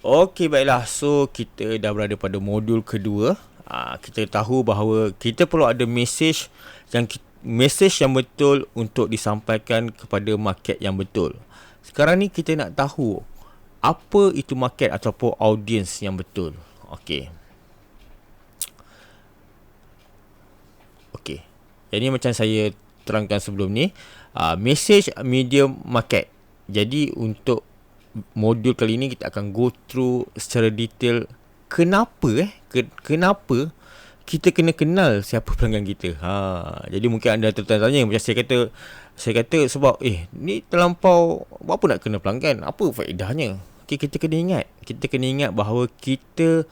Okey, baiklah. So, kita dah berada pada modul kedua. Kita tahu bahawa kita perlu ada mesej yang betul untuk disampaikan kepada market yang betul. Sekarang ni kita nak tahu apa itu market ataupun audience yang betul. Okey. Okey. Jadi macam saya terangkan sebelum ni, message medium market. Jadi untuk modul kali ini kita akan go through secara detail kenapa kita kena kenal siapa pelanggan kita. Jadi mungkin anda tertanya, macam saya kata sebab ni terlampau apa nak kena pelanggan? Apa faedahnya? Okay, kita kena ingat bahawa kita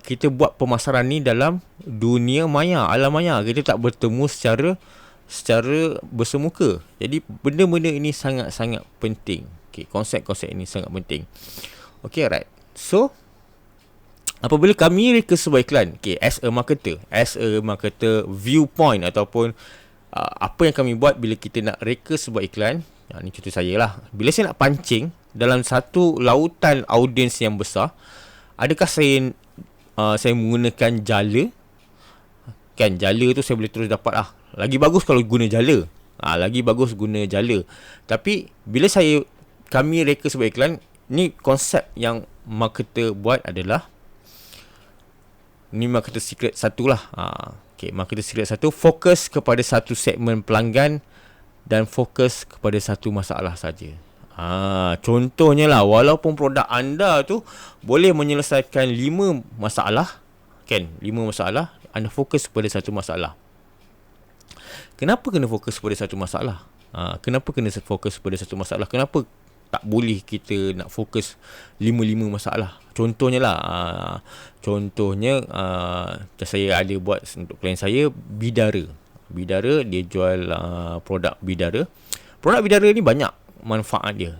kita buat pemasaran ni dalam dunia maya, alam maya. Kita tak bertemu secara bersemuka. Jadi benda-benda ini sangat-sangat penting. Okay, konsep-konsep ini sangat penting. Okay, alright. So, apabila kami reka sebuah iklan, okay, as a marketer viewpoint ataupun apa yang kami buat bila kita nak reka sebuah iklan, ni contoh saya lah. Bila saya nak pancing dalam satu lautan audiens yang besar, adakah saya menggunakan jala? Kan jala tu saya boleh terus dapat lagi bagus kalau guna jala. Lagi bagus guna jala. Tapi bila kami reka sebuah iklan, ni konsep yang marketer buat adalah, ni marketer secret satu lah. Okay, marketer secret satu, fokus kepada satu segmen pelanggan dan fokus kepada satu masalah saja. Contohnya lah, walaupun produk anda tu boleh menyelesaikan 5 masalah, kan, 5 masalah, anda fokus kepada satu masalah. Kenapa kena fokus kepada satu masalah? Kenapa kena fokus kepada satu masalah? Kenapa tak boleh kita nak fokus 5 masalah? Contohnya lah, saya ada buat untuk klien saya, Bidara. Dia jual produk Bidara. Produk Bidara ni banyak manfaat dia.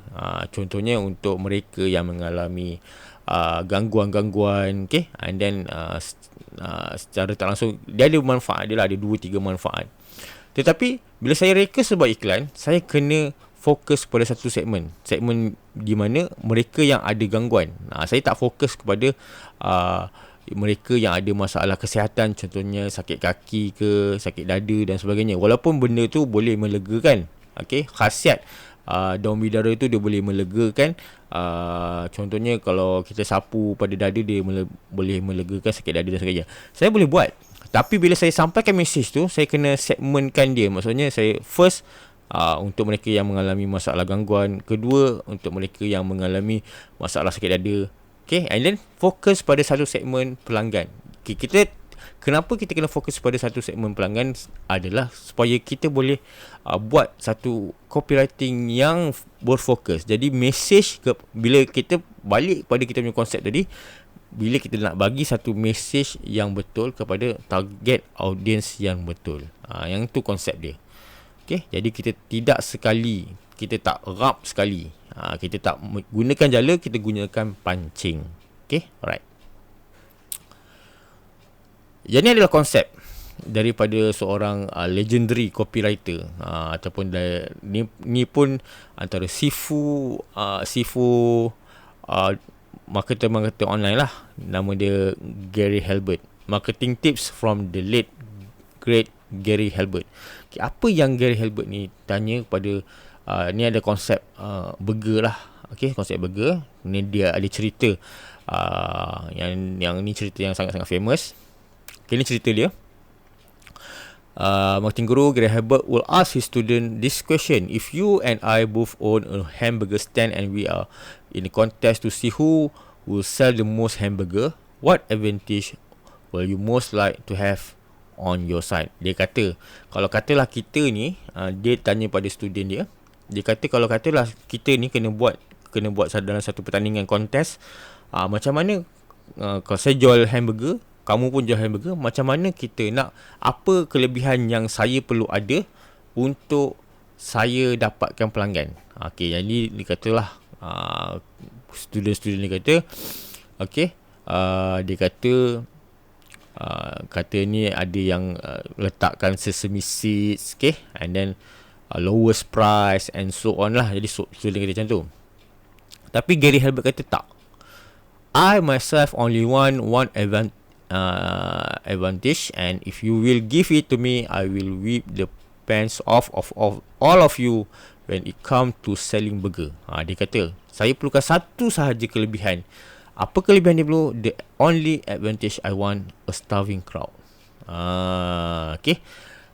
Contohnya untuk mereka yang mengalami gangguan-gangguan, okay? And then secara tak langsung dia ada manfaat dia lah, ada 2-3 manfaat. Tetapi bila saya reka sebuah iklan, saya kena fokus pada satu segmen di mana mereka yang ada gangguan. Saya tak fokus kepada mereka yang ada masalah kesihatan, contohnya sakit kaki ke, sakit dada dan sebagainya. Walaupun benda tu boleh melegakan. Okey, khasiat daun bidara tu dia boleh melegakan. Contohnya kalau kita sapu pada dada, dia boleh melegakan sakit dada dan sebagainya. Saya boleh buat. Tapi bila saya sampaikan mesej tu, saya kena segmentkan dia. Maksudnya saya first untuk mereka yang mengalami masalah gangguan, kedua untuk mereka yang mengalami masalah sakit dada. Okay, and then fokus pada satu segmen pelanggan. Okay, kenapa kita kena fokus pada satu segmen pelanggan adalah supaya kita boleh buat satu copywriting yang berfokus. Jadi bila kita balik pada kita punya konsep tadi, bila kita nak bagi satu mesej yang betul kepada target audience yang betul. Yang tu konsep dia. Okay, jadi kita tak rap sekali. Kita tak gunakan jala, kita gunakan pancing. Okay, alright. Jadi adalah konsep daripada seorang legendary copywriter, ataupun ni pun antara sifu marketer online lah. Nama dia Gary Halbert. Marketing tips from the late great Gary Halbert. Okay, apa yang Gary Halbert ni tanya kepada ni ada konsep burger lah. Okay, konsep burger ni dia ada cerita yang ni cerita yang sangat-sangat famous. Okay, ni cerita dia. Marketing guru Gary Halbert will ask his student this question: if you and I both own a hamburger stand and we are in a contest to see who will sell the most hamburger, what advantage will you most like to have on your side? Dia kata, kalau katalah kita ni, dia tanya pada student dia. Dia kata kalau katalah kita ni kena buat dalam satu pertandingan kontes, macam mana kalau saya jual hamburger, kamu pun jual hamburger, macam mana kita nak, apa kelebihan yang saya perlu ada untuk saya dapatkan pelanggan. Okey, jadi dia katalah student-student dia kata, okey, dia kata ni ada yang letakkan sesame seeds, okay, and then lowest price and so on lah. Jadi student kata macam tu. Tapi Gary Halbert kata tak. I myself only want one advantage, and if you will give it to me, I will whip the pants off of all of you when it come to selling burger. Dia kata, saya perlukan satu sahaja kelebihan. Apa kelebihan dia perlu? The only advantage I want, a starving crowd. Okay.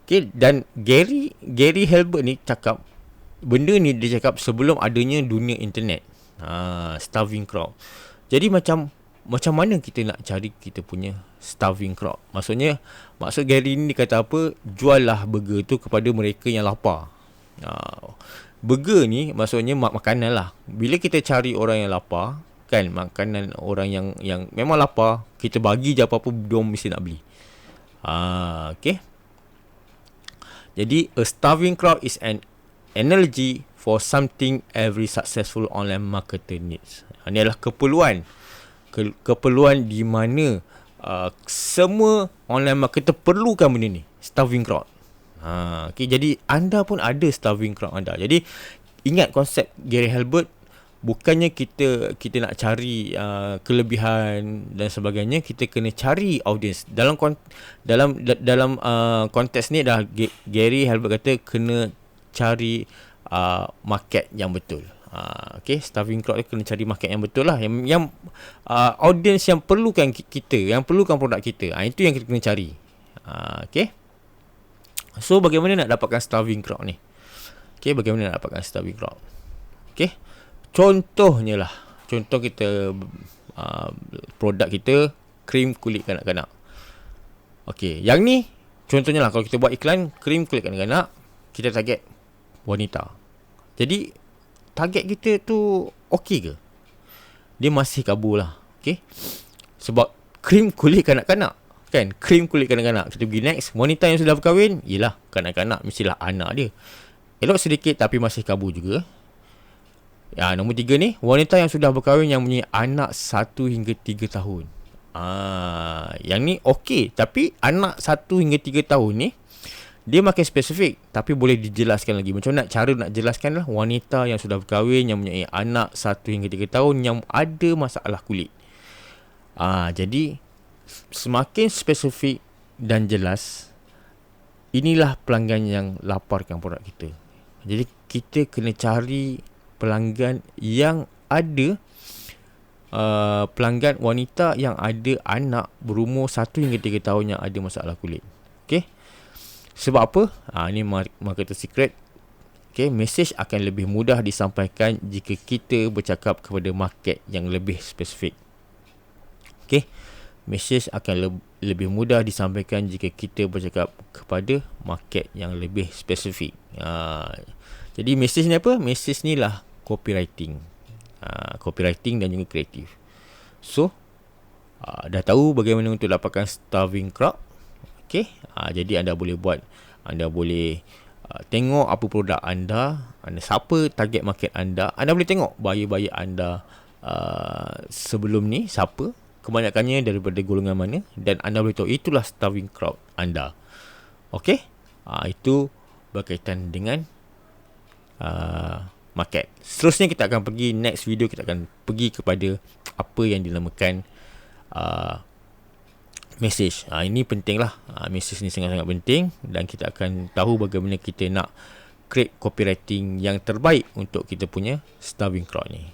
Dan Gary Halbert ni cakap, benda ni dia cakap sebelum adanya dunia internet. Starving crowd. Jadi macam mana kita nak cari kita punya starving crowd? Maksud Gary ni kata apa? Juallah burger tu kepada mereka yang lapar. Burger ni maksudnya makanan lah. Bila kita cari orang yang lapar, kan, makanan orang yang memang lapar, kita bagi je apa-apa, dia mesti nak beli. Okay. Jadi a starving crowd is an analogy for something every successful online marketer needs. Ini adalah keperluan di mana semua online marketer perlukan benda ni, starving crowd. Okay, jadi anda pun ada starving crowd anda. Jadi ingat konsep Gary Halbert, bukannya kita nak cari kelebihan dan sebagainya, kita kena cari audience. Dalam konteks ni dah Gary Halbert kata kena cari market yang betul. Okay, starving crowd kena cari market yang betul lah, yang audience yang perlukan kita, yang perlukan produk kita. Itu yang kita kena cari. Okay. So bagaimana nak dapatkan starving crowd ni? Okay, bagaimana nak dapatkan starving crowd? Okay, contoh kita produk kita krim kulit kanak-kanak. Okay, yang ni contohnya lah, kalau kita buat iklan krim kulit kanak-kanak, kita target wanita. Jadi target kita tu okey ke? Dia masih kabur lah. Okay, sebab krim kulit kanak-kanak, kan, krim kulit kanak-kanak. Kita pergi next, wanita yang sudah berkahwin, yelah kanak-kanak, mestilah anak dia. Elok sedikit tapi masih kabur juga. Nombor 3 ni, wanita yang sudah berkahwin yang punya anak 1 hingga 3 tahun. Yang ni okey, tapi anak 1 hingga 3 tahun ni dia makin spesifik, tapi boleh dijelaskan lagi. Macam mana cara nak jelaskan lah, wanita yang sudah berkahwin yang mempunyai anak 1 hingga 3 tahun yang ada masalah kulit. Jadi semakin spesifik dan jelas, inilah pelanggan yang laparkan produk kita. Jadi kita kena cari pelanggan yang ada pelanggan wanita yang ada anak berumur 1 hingga 3 tahun yang ada masalah kulit. Okay. Sebab apa? Ini marketer secret. Okay, message akan lebih mudah disampaikan jika kita bercakap kepada market yang lebih spesifik. Okay, message akan lebih mudah disampaikan jika kita bercakap kepada market yang lebih spesifik. Jadi message ni apa? Message ni lah copywriting. Copywriting dan juga kreatif. So, dah tahu bagaimana untuk dapatkan starving crowd. Okay, jadi anda boleh tengok apa produk anda siapa target market anda boleh tengok buyer anda sebelum ni siapa, kebanyakannya daripada golongan mana, dan anda boleh tahu itulah starving crowd anda. Okay, itu berkaitan dengan market. Seterusnya kita akan pergi next video, kita akan pergi kepada apa yang dinamakan message. Ini penting lah. Message ni sangat-sangat penting, dan kita akan tahu bagaimana kita nak create copywriting yang terbaik untuk kita punya starving crowd ni.